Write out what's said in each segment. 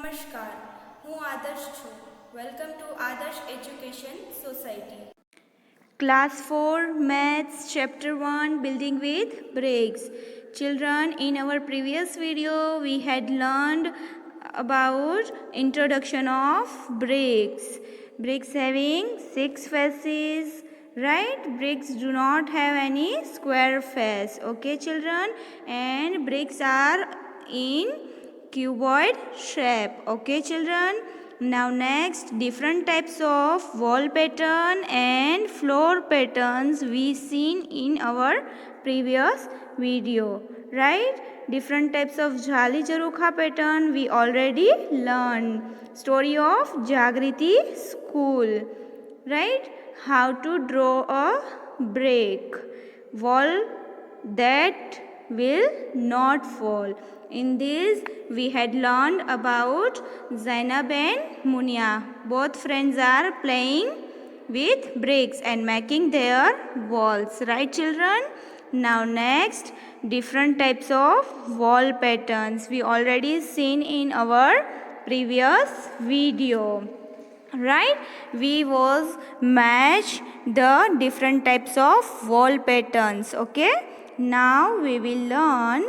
નમસ્કાર, હું આદર્શ છું. વેલકમ ટુ આદર્શ education society. Class 4 Maths Chapter 1 Building with Bricks. Children, in our previous video we had learned about introduction of bricks. Bricks having 6 faces, right? Bricks do not have any square face. Okay children, and bricks are in cuboid shape. Okay children, now next, different types of wall pattern and floor patterns we seen in our previous video, right? Different types of Jali Jarukha pattern we already learned. Story of Jagriti School, right? How to draw a brick wall that will not fall. In this we had learned about Zainab and Munia. Both friends are playing with bricks and making their walls, right children? Now next, different types of wall patterns we already seen in our previous video, right? We was match the different types of wall patterns. Okay, now we will learn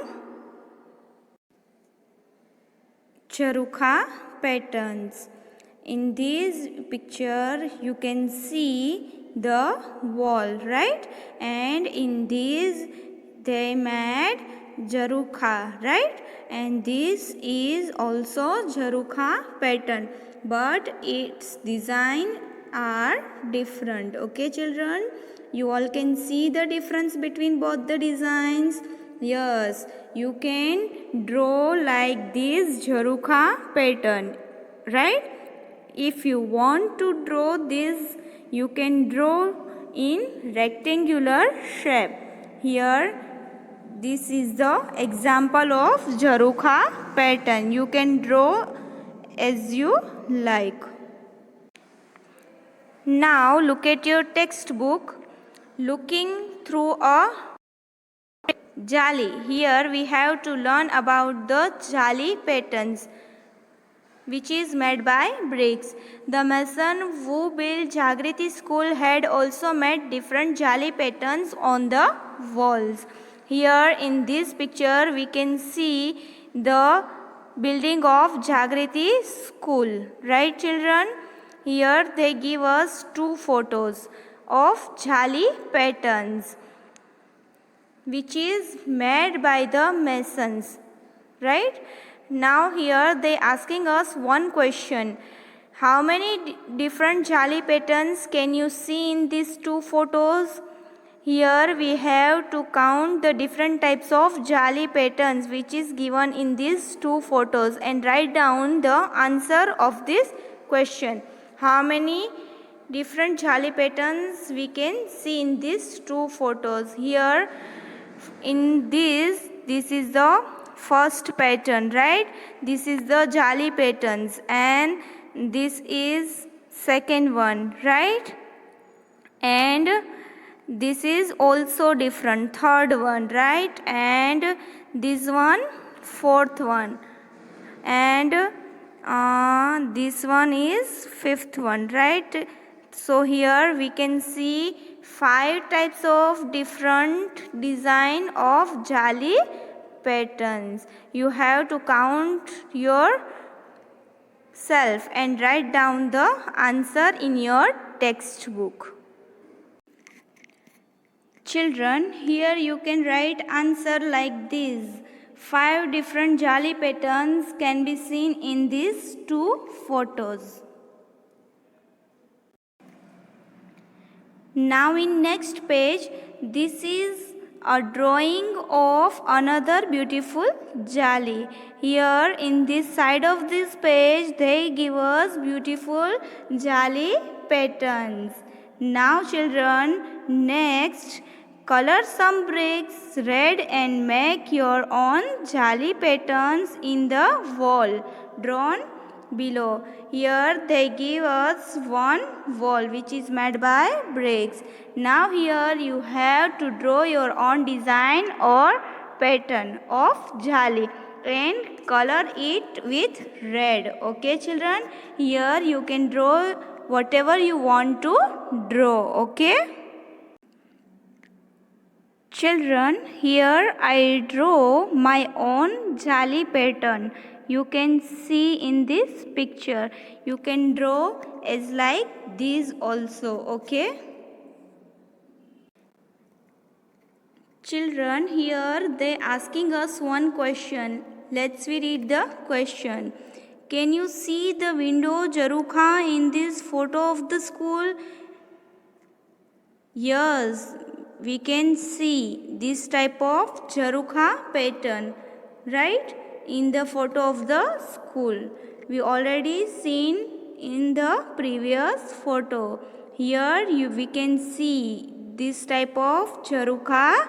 Charukha patterns. In this picture you can see the wall, right? And in this they made Jarukha, right? And this is also Jarukha pattern, but its design are different. Okay children, you all can see the difference between both the designs. Yes, you can draw like this Jarukha pattern, right? If you want to draw this, you can draw in rectangular shape. Here, this is the example of Jarukha pattern. You can draw as you like. Now look at your textbook. Looking through a Jali. Here we have to learn about the Jali patterns, which is made by bricks. The mason who built Jagriti School had also made different Jali patterns on the walls. Here in this picture we can see the building of Jagriti School, right children? Here they give us two photos of Jali patterns, which is made by the masons, right? Now here they asking us one question. How many different Jali patterns can you see in these two photos? Here we have to count the different types of Jali patterns which is given in these two photos and write down the answer of this question. How many different Jali patterns we can see in these two photos? Here in this is the first pattern, right? This is the Jali patterns, and this is second one, right? And this is also different, third one, right? And this one, fourth one, and this one is fifth one, right? So here we can see 5 types of different design of Jali patterns. You have to count yourself and write down the answer in your textbook. Children, here you can write answer like this. 5 different Jali patterns can be seen in these two photos. Now in next page, this is a drawing of another beautiful Jali. Here in this side of this page, they give us beautiful Jali patterns. Now children, next, color some bricks red and make your own Jali patterns in the wall drawn below. Here they give us one wall which is made by bricks. Now here you have to draw your own design or pattern of Jali. and color it with red. Okay children, here you can draw whatever you want to draw. Okay children, here I draw my own jali pattern. You can see in this picture. You can draw as like this also. Okay children, here they asking us one question. Let's we read the question. Can you see the window Jarukha in this photo of the school? Yes, we can see this type of Jarukha pattern, right? In the photo of the school. We already seen in the previous photo. Here we can see this type of Jarukha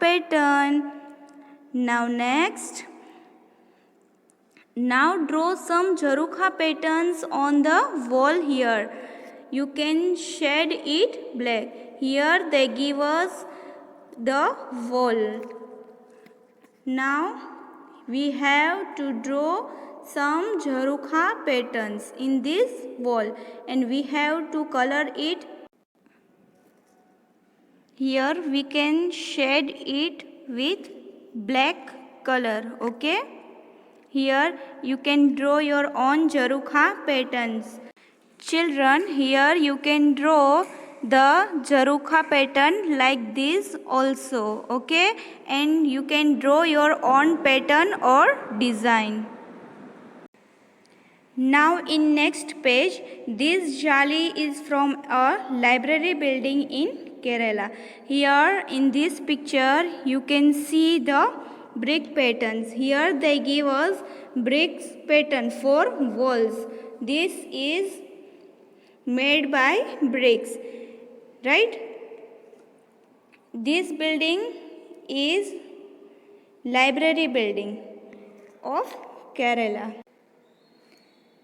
pattern. Now next, now draw some Jarukha patterns on the wall here. You can shade it black. Here they give us the wall. Now we have to draw some Jarukha patterns in this wall and we have to color it. Here we can shade it with black color. Okay. Here you can draw your own Jarukha patterns. Children, here you can draw the Jarukha pattern like this also. Okay. And you can draw your own pattern or design. Now in next page, this jali is from a library building in Kerala. Here in this picture you can see the brick patterns. Here they give us bricks pattern for walls. This is made by bricks, right? This building is library building of Kerala.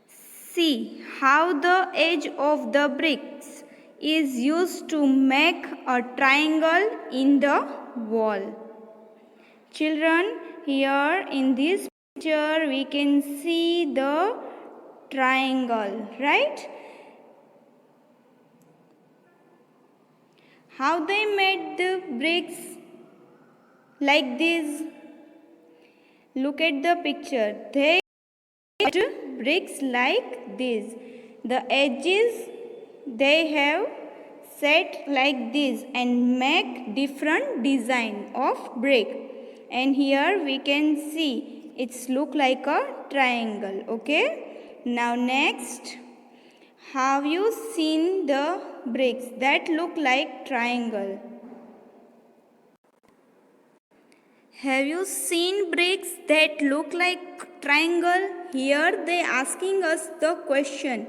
See how the edge of the bricks is used to make a triangle in the wall. Children, here in this picture we can see the triangle, right? How they made the bricks like this? Look at the picture. They made bricks like this. The edges they have set like this and make different design of brick. And here we can see it's look like a triangle. Okay. Now next, have you seen the bricks that look like triangle? Have you seen bricks that look like triangle? Here they asking us the question.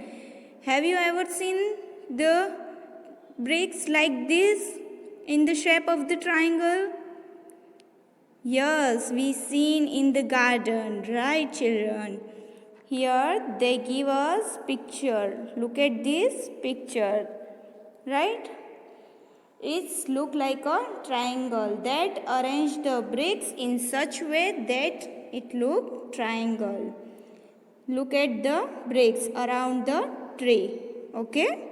Have you ever seen the bricks like this in the shape of the triangle? Yes, we seen in the garden, right children? Here they give us picture. Look at this picture, right? It look like a triangle that arrange the bricks in such way that it look triangle. Look at the bricks around the tree. Okay.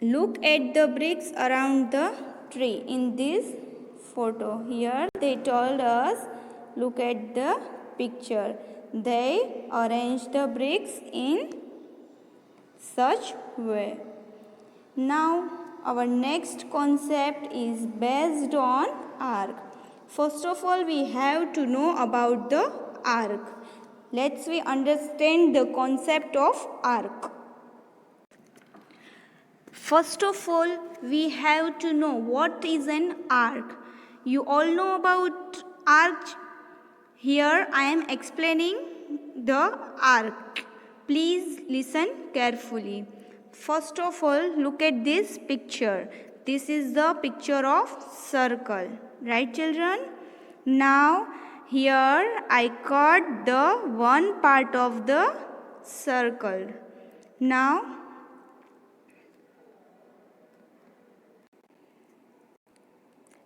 Look at the bricks around the tree in this photo. Here they told us look at the picture. They arrange the bricks in such way. Now our next concept is based on arc. First of all, we have to know about the arc. Let's we understand the concept of arc. First of all, we have to know what is an arc. You all know about arc. Here I am explaining the arc. Please listen carefully. First of all, look at this picture. This is the picture of circle. Right children? Now here I cut the one part of the circle. Now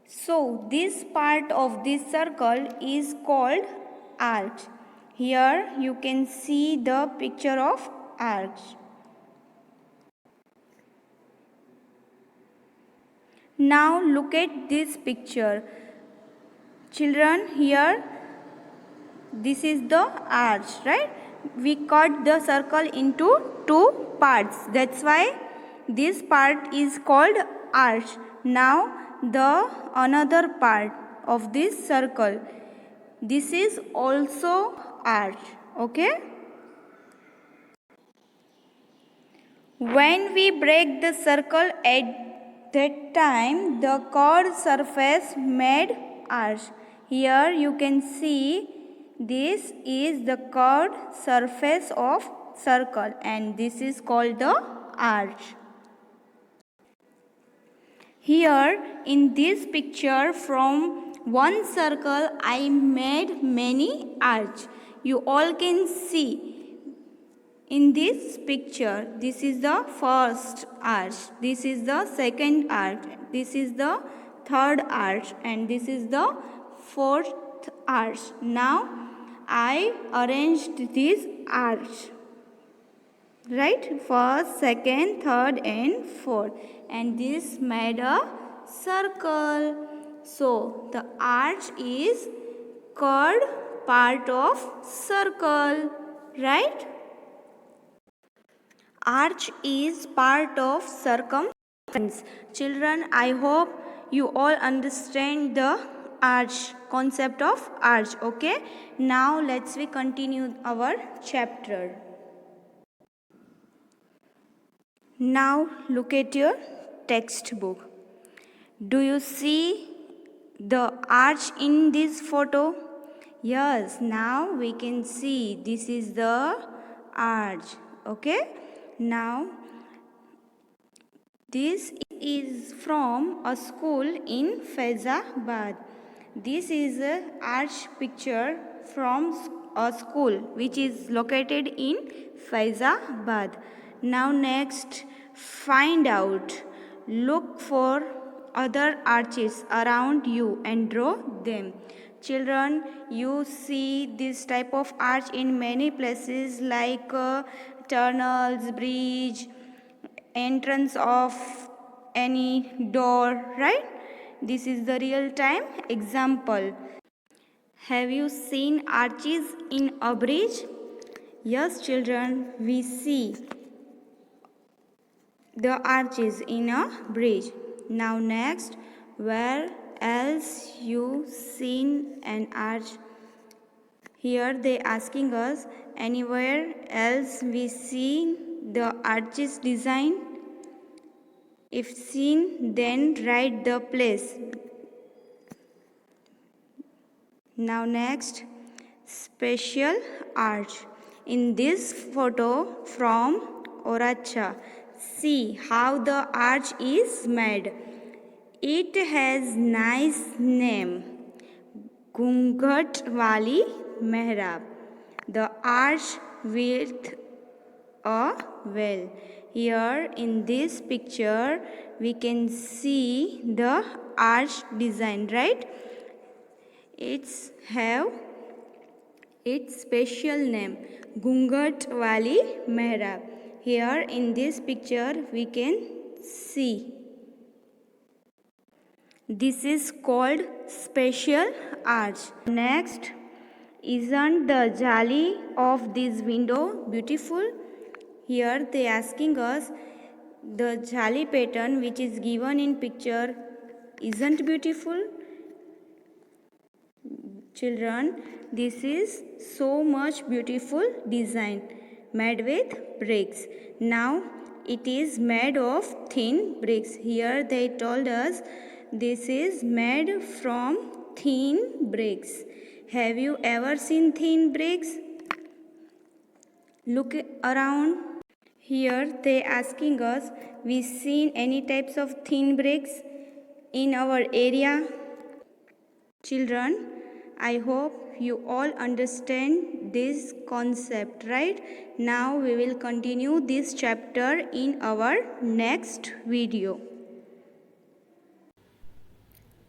so this part of this circle is called arch. Here you can see the picture of arch. Now look at this picture. Children, here this is the arch, right? We cut the circle into two parts. That's why this part is called arch. Now the another part of this circle, this is also arch. Okay? When we break the circle at that time, the curved surface made arch. Here you can see this is the curved surface of circle and this is called the arch. Here in this picture, from one circle I made many arch. You all can see. In this picture, this is the first arch, this is the second arch, this is the third arch and this is the fourth arch. Now I arranged this arch, right? First, second, third and fourth, and this made a circle. So the arch is curved part of circle, right? Arch is part of circumference. Children, I hope you all understand the arch, concept of arch. Okay? Now let's we continue our chapter. Now look at your textbook. Do you see the arch in this photo? Yes, now we can see this is the arch. Okay? Now, this is from a school in Faizabad. This is a arch picture from a school which is located in Faizabad. Now next, find out. Look for other arches around you and draw them. Children, you see this type of arch in many places like tunnels, bridge, entrance of any door, right? This is the real time example. Have you seen arches in a bridge? Yes, children, we see the arches in a bridge. Now next, where else you seen an arch? Here they asking us, anywhere else we see the arches design? If seen, then write the place. Now next, special arch. In this photo from Oracha, see how the arch is made. It has nice name, Ghungat Wali Mehrab. The arch with a well. Here in this picture we can see the arch design, right? It's have its special name, Ghungat Wali Mehrab. Here in this picture we can see. This is called special arch. Next, isn't the jali of this window beautiful? Here they asking us, the jali pattern which is given in picture isn't beautiful? Children, this is so much beautiful design made with bricks. Now it is made of thin bricks. Here they told us this is made from thin bricks. Have you ever seen thin bricks? Look around. Here they asking us, we seen any types of thin bricks in our area? Children, I hope you all understand this concept, right? Now we will continue this chapter in our next video.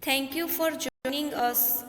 Thank you for joining us